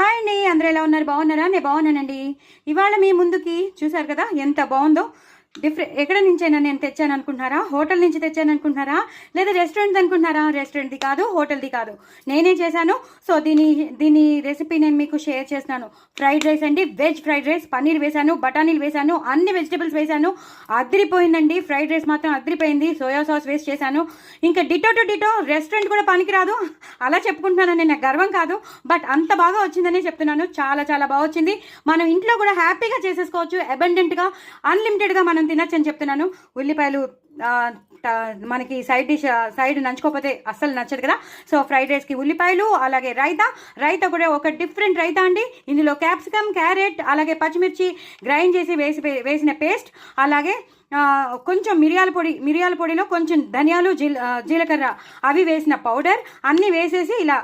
Hi అండి, అందరూ ఎలా ఉన్నారు? బాగున్నారా? నేను బాగున్నానండి. ఇవాళ మీ ముందుకి చూసారు కదా ఎంత బాగుందో. ఎక్కడ నుంచైనా నేను తెచ్చాను అనుకుంటున్నారా? హోటల్ నుంచి తెచ్చాను అనుకుంటున్నారా? లేదా రెస్టారెంట్ అనుకుంటున్నారా? రెస్టారెంట్ది కాదు, హోటల్ది కాదు, నేనే చేశాను. సో దీని రెసిపీ నేను మీకు షేర్ చేస్తున్నాను. ఫ్రైడ్ రైస్ అండి, వెజ్ ఫ్రైడ్ రైస్. పన్నీర్ వేశాను, బఠానీలు వేశాను, అన్ని వెజిటబుల్స్ వేశాను. అదిరిపోయిందండి ఫ్రైడ్ రైస్ మాత్రం, అదిరిపోయింది. సోయా సాస్ వేస్ట్ చేశాను. ఇంకా డిటో టు డిటో, రెస్టారెంట్ కూడా పనికిరాదు అలా చెప్పుకుంటున్నాను నేను, నాకు గర్వం కాదు, బట్ అంత బాగా వచ్చిందని చెప్తున్నాను. చాలా చాలా బాగా వచ్చింది. మనం ఇంట్లో కూడా హ్యాపీగా చేసేసుకోవచ్చు, అబండెంట్గా, అన్లిమిటెడ్గా మనం తినచ్చు అని చెప్తున్నాను. ఉల్లిపాయలు మనకి సైడ్ నంచుకోకపోతే అస్సలు నచ్చదు కదా. సో ఫ్రైడ్ రైస్కి ఉల్లిపాయలు, అలాగే రైతా కూడా ఒక డిఫరెంట్ రైతా అండి. ఇందులో క్యాప్సికమ్, క్యారెట్, అలాగే పచ్చిమిర్చి గ్రైండ్ చేసి వేసిన పేస్ట్, అలాగే కొంచెం మిరియాల పొడిలో కొంచెం ధనియాలు, జీలకర్ర అవి వేసిన పౌడర్ అన్నీ వేసేసి ఇలా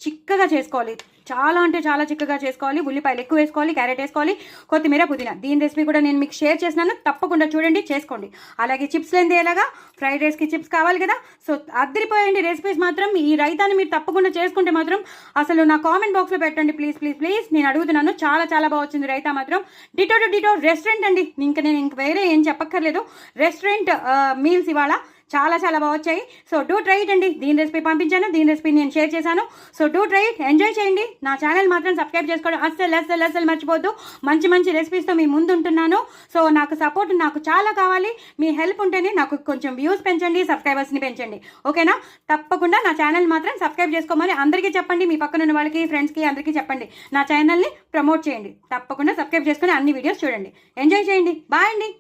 చిక్కగా చేసుకోవాలి. చాలా అంటే చాలా చిక్కగా చేసుకోవాలి. ఉల్లిపాయలు ఎక్కువ వేసుకోవాలి, క్యారెట్ వేసుకోవాలి, కొత్తిమీర, పుదీనా. దీని రెసిపీ కూడా నేను మీకు షేర్ చేసినాను, తప్పకుండా చూడండి, చేసుకోండి. అలాగే చిప్స్ లేనిది ఎలాగా, ఫ్రైడ్ రైస్కి చిప్స్ కావాలి కదా. సో అద్దరిపోయండి రెసిపీస్ మాత్రం. ఈ రైతాన్ని మీరు తప్పకుండా చేసుకుంటే మాత్రం అసలు నా కామెంట్ బాక్స్లో పెట్టండి ప్లీజ్ ప్లీజ్ ప్లీజ్, నేను అడుగుతున్నాను. చాలా చాలా బాగా వచ్చింది రైతా మాత్రం. డిటో టు డిటో రెస్టారెంట్ అండి. నేను ఇంక వేరే ఏం చెప్పక్కర్లేదు. రెస్టారెంట్ మీల్స్ ఇవాళ చాలా చాలా బాగా వచ్చాయి. సో డూ ట్రై ఇట్ అండి. దీని రెసిపీ పంపించాను, దీని రెసిపీ నేను షేర్ చేశాను. So do try it, enjoy చేయండి. నా ఛానల్ మాత్రం సబ్స్క్రైబ్ చేసుకోవడం అస్సలు మర్చిపోద్దు. మంచి రెసిపీస్తో మీ ముందు ఉంటున్నాను. సో నాకు సపోర్ట్ నాకు చాలా కావాలి. మీ హెల్ప్ ఉంటేనే నాకు కొంచెం వ్యూస్ పెంచండి, సబ్స్క్రైబర్స్ని పెంచండి, ఓకేనా? తప్పకుండా నా ఛానల్ మాత్రం సబ్స్క్రైబ్ చేసుకోమని అందరికీ చెప్పండి. మీ పక్కన ఉన్న వాళ్ళకి, ఫ్రెండ్స్కి అందరికీ చెప్పండి. నా ఛానల్ని ప్రమోట్ చేయండి. తప్పకుండా సబ్స్క్రైబ్ చేసుకుని అన్ని వీడియోస్ చూడండి, ఎంజాయ్ చేయండి. బాయ్ అండి.